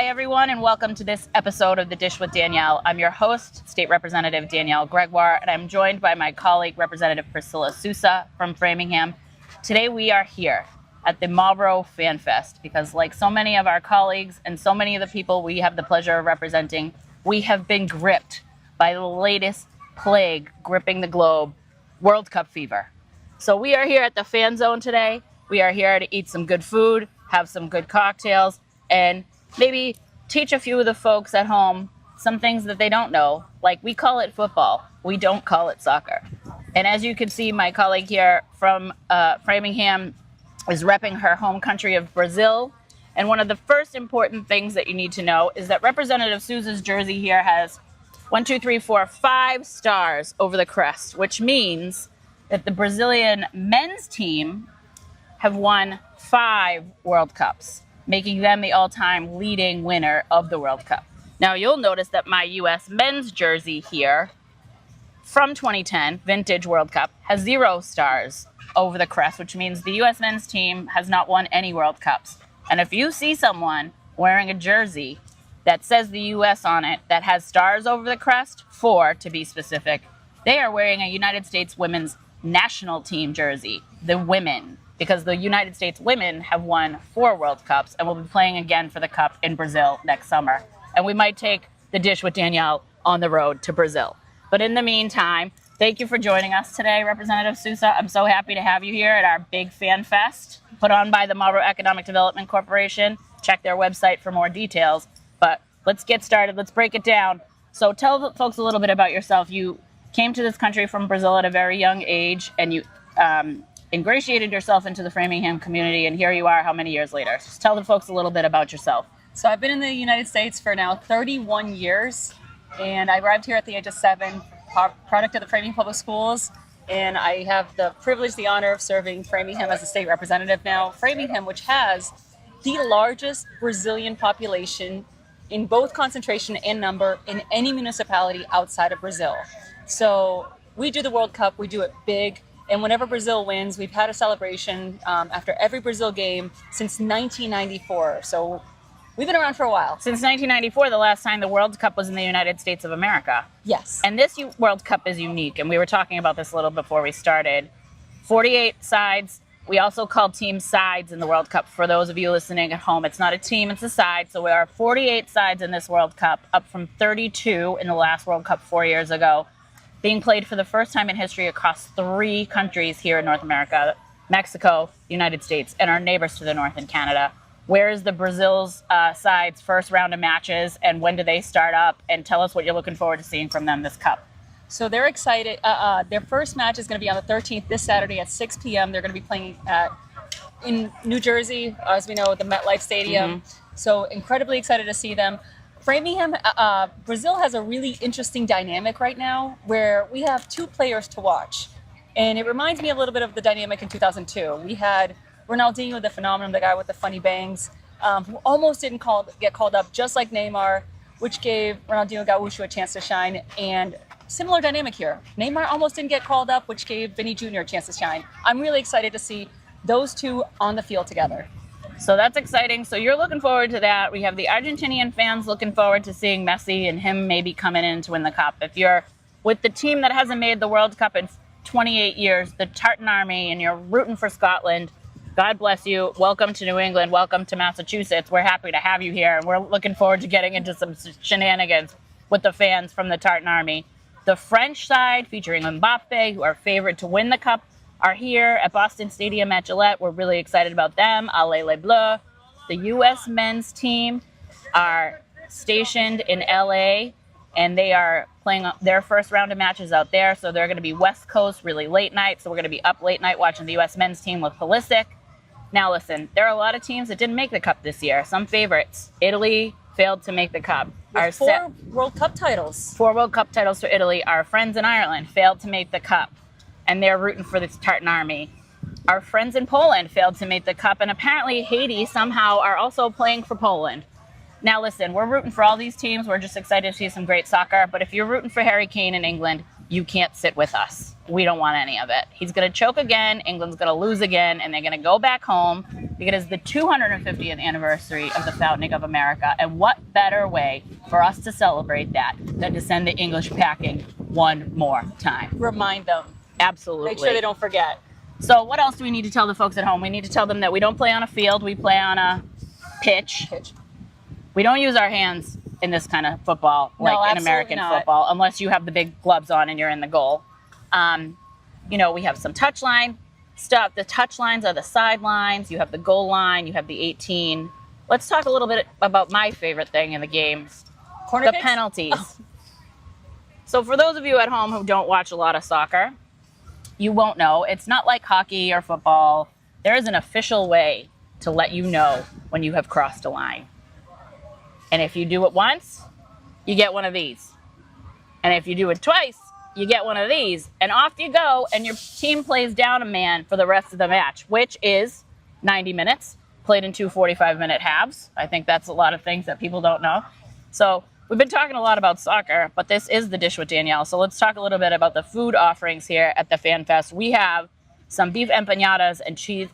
Hi, everyone, and welcome to this episode of The Dish with Danielle. I'm your host, State Representative Danielle Gregoire, and I'm joined by my colleague, Representative Priscila Sousa from Framingham. Today, we are here at the Marlborough Fan Fest because, like so many of our colleagues and so many of the people we have the pleasure of representing, we have been gripped by the latest plague gripping the globe, World Cup fever. So we are here at the Fan Zone today. We are here to eat some good food, have some good cocktails, and maybe teach a few of the folks at home some things that they don't know. Like, we call it football. We don't call it soccer. And as you can see, my colleague here from Framingham is repping her home country of Brazil. And one of the first important things that you need to know is that Representative Sousa's jersey here has 5 stars over the crest, which means that the Brazilian men's team have won 5 World Cups, making them the all-time leading winner of the World Cup. Now, you'll notice that my U.S. men's jersey here from 2010, Vintage World Cup, has 0 stars over the crest, which means the U.S. men's team has not won any World Cups. And if you see someone wearing a jersey that says the U.S. on it, that has stars over the crest, 4 to be specific, they are wearing a United States women's national team jersey, the women, because the United States women have won 4 World Cups and will be playing again for the Cup in Brazil next summer. And we might take the Dish with Danielle on the road to Brazil. But in the meantime, thank you for joining us today, Representative Sousa. I'm so happy to have you here at our big fan fest put on by the Marlborough Economic Development Corporation. Check their website for more details. But let's get started. Let's break it down. So tell the folks a little bit about yourself. You came to this country from Brazil at a very young age, and you ingratiated yourself into the Framingham community, and here you are how many years later? Just tell the folks a little bit about yourself. So I've been in the United States for now 31 years, and I arrived here at the age of 7, product of the Framingham Public Schools, and I have the privilege, the honor of serving Framingham as a state representative now. Framingham, which has the largest Brazilian population in both concentration and number in any municipality outside of Brazil. So we do the World Cup, we do it big. And whenever Brazil wins, we've had a celebration after every Brazil game since 1994. So we've been around for a while. Since 1994, the last time the World Cup was in the United States of America. Yes. And this World Cup is unique, and we were talking about this a little before we started. 48 sides. We also call teams sides in the World Cup. For those of you listening at home, it's not a team, it's a side. So there are 48 sides in this World Cup, up from 32 in the last World Cup 4 years ago, being played for the first time in history across 3 countries here in North America: Mexico, United States, and our neighbors to the north in Canada. Where is the Brazil's side's first round of matches, and when do they start up? And tell us what you're looking forward to seeing from them this Cup. So they're excited. Their first match is going to be on the 13th, this Saturday at 6 p.m. They're going to be playing in New Jersey, as we know, at the MetLife Stadium. Mm-hmm. So incredibly excited to see them. Framingham, Brazil has a really interesting dynamic right now where we have 2 players to watch. And it reminds me a little bit of the dynamic in 2002. We had Ronaldinho, the phenomenon, the guy with the funny bangs, who almost didn't get called up, just like Neymar, which gave Ronaldinho Gaúcho a chance to shine. And similar dynamic here. Neymar almost didn't get called up, which gave Vinny Jr. a chance to shine. I'm really excited to see those 2 on the field together. So that's exciting. So you're looking forward to that. We have the Argentinian fans looking forward to seeing Messi and him maybe coming in to win the Cup. If you're with the team that hasn't made the World Cup in 28 years, the Tartan Army, and you're rooting for Scotland, God bless you. Welcome to New England. Welcome to Massachusetts. We're happy to have you here, and we're looking forward to getting into some shenanigans with the fans from the Tartan Army. The French side, featuring Mbappe, who are favored to win the Cup, are here at Boston Stadium at Gillette. We're really excited about them. Allez les Bleus. The U.S. men's team are stationed in L.A., and they are playing their first round of matches out there. So they're going to be West Coast, really late night. So we're going to be up late night watching the U.S. men's team with Pulisic. Now listen, there are a lot of teams that didn't make the Cup this year. Some favorites. Italy failed to make the Cup. With 4 World Cup titles. 4 World Cup titles for Italy. Our friends in Ireland failed to make the Cup, and they're rooting for this Tartan Army. Our friends in Poland failed to make the Cup, and apparently Haiti somehow are also playing for Poland. Now listen, we're rooting for all these teams. We're just excited to see some great soccer. But if you're rooting for Harry Kane in England, you can't sit with us. We don't want any of it. He's going to choke again. England's going to lose again. And they're going to go back home because it's the 250th anniversary of the founding of America. And what better way for us to celebrate that than to send the English packing one more time? Remind them. Absolutely. Make sure they don't forget. So what else do we need to tell the folks at home? We need to tell them that we don't play on a field. We play on a pitch. We don't use our hands in this kind of football, like in American football, unless you have the big gloves on and you're in the goal. You know, we have some touch line stuff. The touch lines are the sidelines. You have the goal line. You have the 18. Let's talk a little bit about my favorite thing in the games, the penalties. Oh. So for those of you at home who don't watch a lot of soccer, you won't know. It's not like hockey or football. There is an official way to let you know when you have crossed a line. And if you do it once, you get one of these. And if you do it twice, you get one of these. And off you go, and your team plays down a man for the rest of the match, which is 90 minutes, played in two 45-minute halves. I think that's a lot of things that people don't know. So we've been talking a lot about soccer, but this is the Dish with Danielle. So let's talk a little bit about the food offerings here at the Fan Fest. We have some beef empanadas and cheese,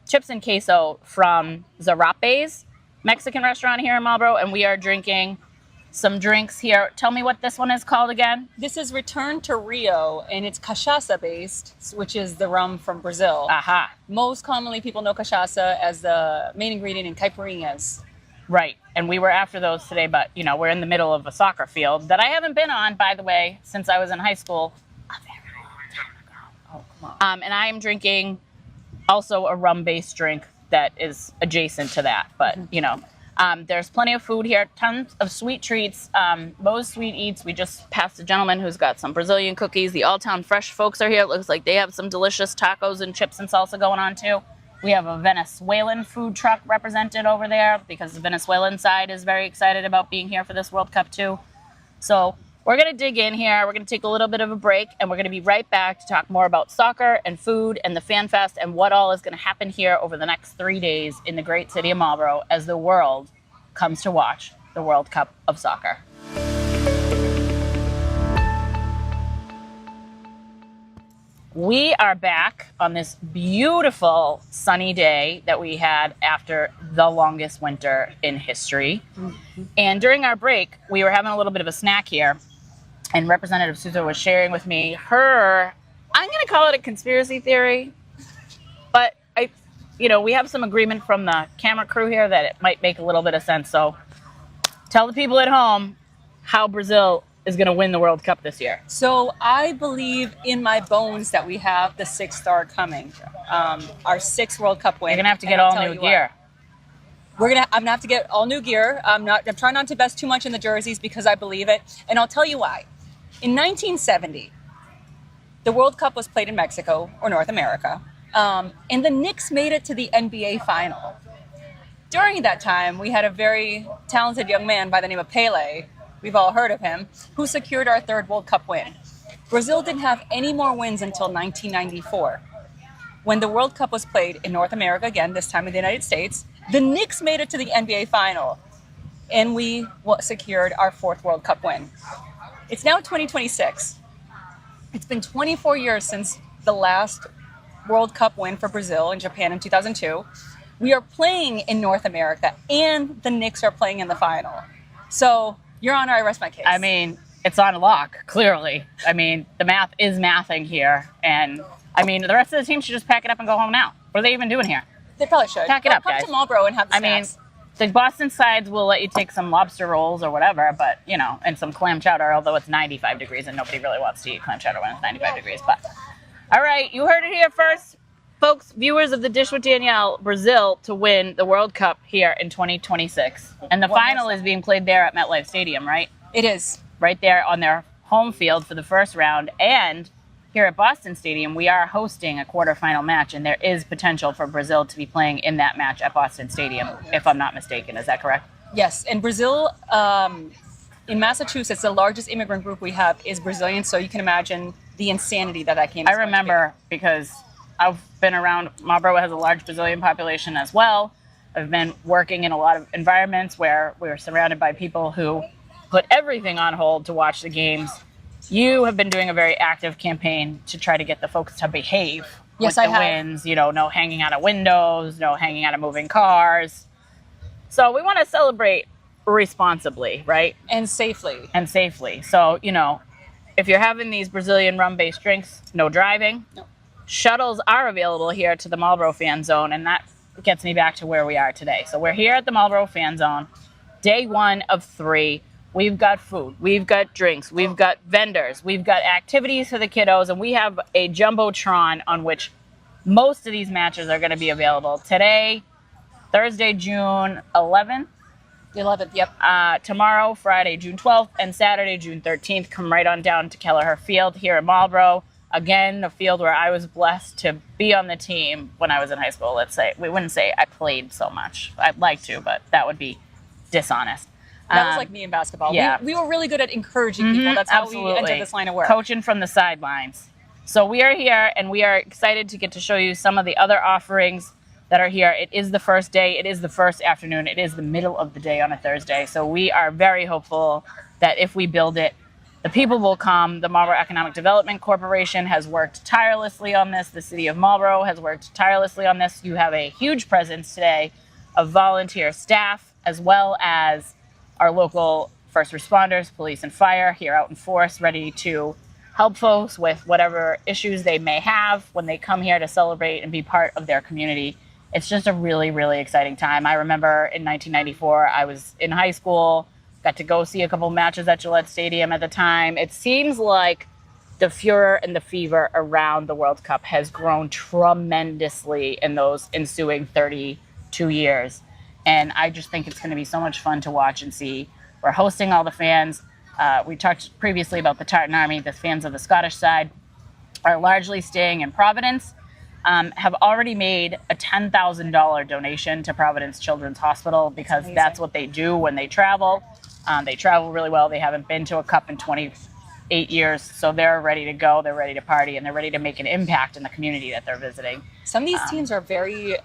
chips and queso from Zarapes Mexican restaurant here in Marlborough, and we are drinking some drinks here. Tell me what this one is called again. This is Return to Rio, and it's cachaça based, which is the rum from Brazil. Aha. Most commonly, people know cachaça as the main ingredient in caipirinhas. Right, and we were after those today, but you know, we're in the middle of a soccer field that I haven't been on, by the way, since I was in high school. A very long time ago. Oh, come on. And I am drinking also a rum-based drink that is adjacent to that, but you know, there's plenty of food here, tons of sweet treats. Moe's Sweet Eats, we just passed a gentleman who's got some Brazilian cookies. The All Town Fresh folks are here. It looks like they have some delicious tacos and chips and salsa going on too. We have a Venezuelan food truck represented over there because the Venezuelan side is very excited about being here for this World Cup too. So we're going to dig in here. We're going to take a little bit of a break, and we're going to be right back to talk more about soccer and food and the Fan Fest and what all is going to happen here over the next 3 days in the great city of Marlborough as the world comes to watch the World Cup of Soccer. We are back on this beautiful sunny day that we had after the longest winter in history. And during our break, we were having a little bit of a snack here, and Representative Sousa was sharing with me I'm going to call it a conspiracy theory, but we have some agreement from the camera crew here that it might make a little bit of sense. So tell the people at home how Brazil is going to win the World Cup this year. So I believe in my bones that we have the sixth star coming. Our sixth World Cup win. You're going to have to get all new gear. I'm going to have to get all new gear. I'm trying not to invest too much in the jerseys because I believe it. And I'll tell you why. In 1970, the World Cup was played in Mexico or North America. And the Knicks made it to the NBA final. During that time, we had a very talented young man by the name of Pelé, we've all heard of him, who secured our third World Cup win. Brazil didn't have any more wins until 1994. When the World Cup was played in North America, again, this time in the United States, the Knicks made it to the NBA final, and we secured our fourth World Cup win. It's now 2026. It's been 24 years since the last World Cup win for Brazil in Japan in 2002. We are playing in North America, and the Knicks are playing in the final. So, Your Honor, I rest my case. I mean, it's on lock, clearly. I mean, the math is mathing here. And, I mean, the rest of the team should just pack it up and go home now. What are they even doing here? They probably should. Pack it up, guys. Come to Marlborough and have the snacks. I mean, the Boston sides will let you take some lobster rolls or whatever, but, and some clam chowder, although it's 95 degrees and nobody really wants to eat clam chowder when it's 95 degrees. But, all right, you heard it here first. Folks, viewers of the Dish with Danielle, Brazil to win the World Cup here in 2026. And the final is being played there at MetLife Stadium, right? It is. Right there on their home field for the first round. And here at Boston Stadium, we are hosting a quarterfinal match, and there is potential for Brazil to be playing in that match at Boston Stadium, if I'm not mistaken. Is that correct? Yes. And Brazil, in Massachusetts, the largest immigrant group we have is Brazilian, so you can imagine the insanity that game is. I remember because I've been around. Marlborough has a large Brazilian population as well. I've been working in a lot of environments where we're surrounded by people who put everything on hold to watch the games. you have been doing a very active campaign to try to get the folks to behave. Yes, with I the have. wins, no hanging out of windows, no hanging out of moving cars. So we want to celebrate responsibly, right? And safely. And safely. So, if you're having these Brazilian rum-based drinks, no driving. No. Shuttles are available here to the Marlborough Fan Zone, and that gets me back to where we are today. So we're here at the Marlborough Fan Zone, day 1 of 3. We've got food, we've got drinks, we've got vendors, we've got activities for the kiddos, and we have a jumbotron on which most of these matches are going to be available today, Thursday, June 11th. 11th, yep. Tomorrow, Friday, June 12th, and Saturday, June 13th. Come right on down to Kelleher Field here in Marlborough. Again, the field where I was blessed to be on the team when I was in high school. Let's say, we wouldn't say I played so much. I'd like to, but that would be dishonest. That was like me in basketball. Yeah. We were really good at encouraging people. That's how we entered this line of work. Coaching from the sidelines. So we are here, and we are excited to get to show you some of the other offerings that are here. It is the first day. It is the first afternoon. It is the middle of the day on a Thursday. So we are very hopeful that if we build it, the people will come. The Marlborough Economic Development Corporation has worked tirelessly on this. The city of Marlborough has worked tirelessly on this. You have a huge presence today of volunteer staff, as well as our local first responders, police and fire here out in force, ready to help folks with whatever issues they may have when they come here to celebrate and be part of their community. It's just a really, really exciting time. I remember in 1994, I was in high school, got to go see a couple matches at Gillette Stadium at the time. It seems like the furor and the fever around the World Cup has grown tremendously in those ensuing 32 years. And I just think it's going to be so much fun to watch and see. We're hosting all the fans. We talked previously about the Tartan Army. The fans of the Scottish side are largely staying in Providence, have already made a $10,000 donation to Providence Children's Hospital because that's what they do when they travel. They travel really well. They haven't been to a cup in 28 years, so they're ready to go. They're ready to party, and they're ready to make an impact in the community that they're visiting. Some of these teams are very...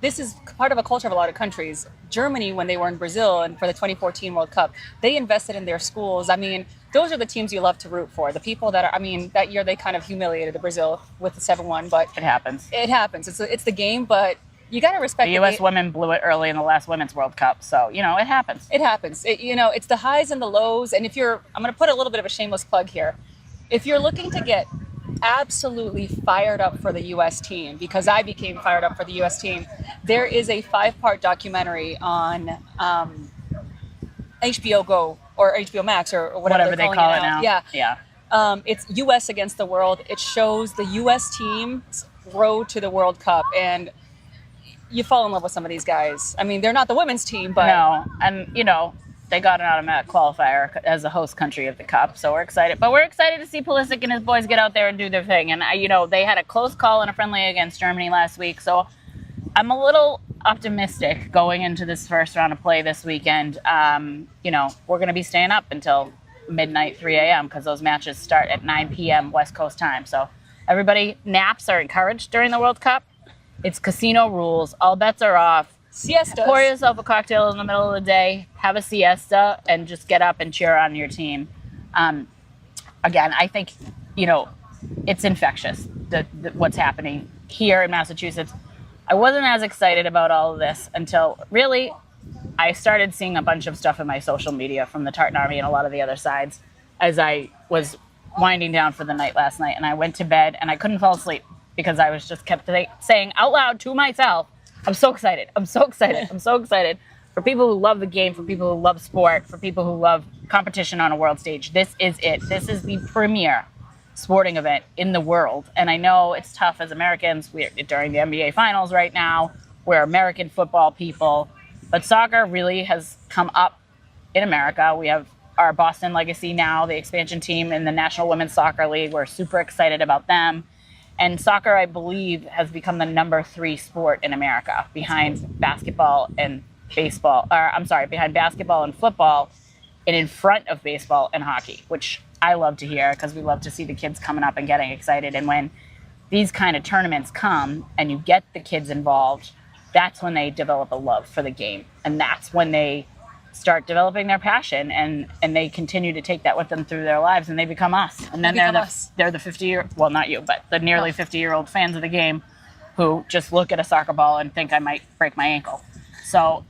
This is part of a culture of a lot of countries. Germany, when they were in Brazil and for the 2014 World Cup, they invested in their schools. I mean, those are the teams you love to root for. The people that are, that year they kind of humiliated the Brazil with the 7-1, but it happens. It happens. It's the game, but you got to respect the U.S. women blew it early in the last Women's World Cup, so, it happens. It happens. It's the highs and the lows, and I'm going to put a little bit of a shameless plug here. If you're looking to get absolutely fired up for the U.S. team, because I became fired up for the U.S. team, there is a 5-part documentary on HBO Go or HBO Max or whatever they call it now. Yeah. It's U.S. against the world. It shows the U.S. team's road to the World Cup, and you fall in love with some of these guys. I mean, they're not the women's team, but... No, and, they got an automatic qualifier as the host country of the Cup, so we're excited. But we're excited to see Pulisic and his boys get out there and do their thing. And, they had a close call in a friendly against Germany last week, so I'm a little optimistic going into this first round of play this weekend. We're going to be staying up until midnight, 3 a.m., because those matches start at 9 p.m. West Coast time. So everybody, naps are encouraged during the World Cup. It's casino rules. All bets are off. Siestas. Pour yourself a cocktail in the middle of the day, have a siesta, and just get up and cheer on your team. Again, I think, it's infectious, what's happening here in Massachusetts. I wasn't as excited about all of this until really I started seeing a bunch of stuff in my social media from the Tartan Army and a lot of the other sides as I was winding down for the night last night. And I went to bed and I couldn't fall asleep because I was just kept saying out loud to myself, I'm so excited. I'm so excited. I'm so excited for people who love the game, for people who love sport, for people who love competition on a world stage. This is it. This is the premier sporting event in the world. And I know it's tough as Americans. We're during the NBA finals right now. We're American football people, but soccer really has come up in America. We have our Boston legacy now, the expansion team in the National Women's Soccer League. We're super excited about them. And soccer, I believe, has become the number 3 sport in America behind basketball and baseball. Behind basketball and football, and in front of baseball and hockey, which I love to hear because we love to see the kids coming up and getting excited. And when these kind of tournaments come and you get the kids involved, that's when they develop a love for the game. And that's when they start developing their passion, and they continue to take that with them through their lives, and they become us. And then they're the 50-year, well, not you, but the nearly 50-year-old fans of the game who just look at a soccer ball and think I might break my ankle. So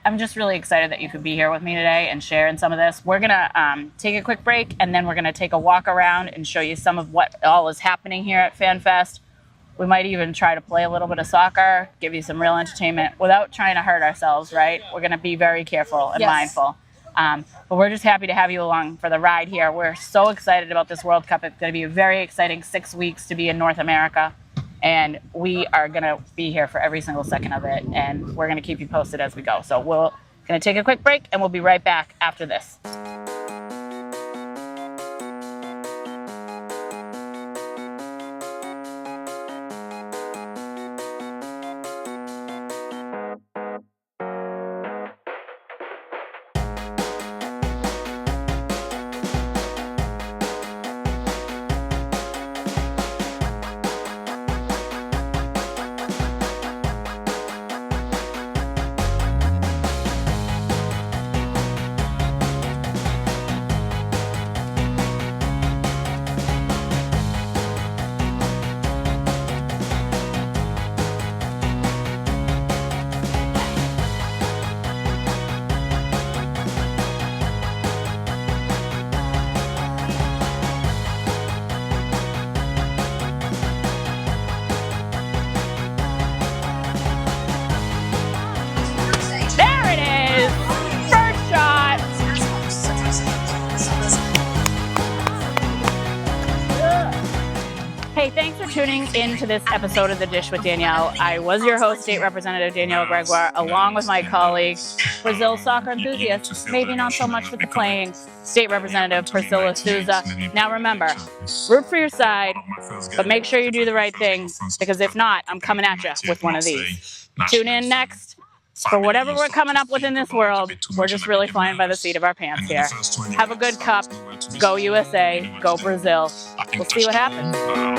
I'm just really excited that you could be here with me today and share in some of this. We're gonna take a quick break, and then we're gonna take a walk around and show you some of what all is happening here at FanFest. We might even try to play a little bit of soccer, give you some real entertainment without trying to hurt ourselves, right? We're going to be very careful and mindful. But we're just happy to have you along for the ride here. We're so excited about this World Cup. It's going to be a very exciting 6 weeks to be in North America. And we are going to be here for every single second of it. And we're going to keep you posted as we go. So we're going to take a quick break, and we'll be right back after this. Hey, thanks for tuning in to this episode of The Dish with Danielle. I was your host, State Representative Danielle Gregoire, along with my colleague, Brazil soccer enthusiast, maybe not so much with the playing, State Representative Priscila Sousa. Now remember, root for your side, but make sure you do the right thing, because if not, I'm coming at you with one of these. Tune in next. For whatever we're coming up with in this world, we're just really flying by the seat of our pants here. Have a good cup. Go USA. Go Brazil. We'll see what happens.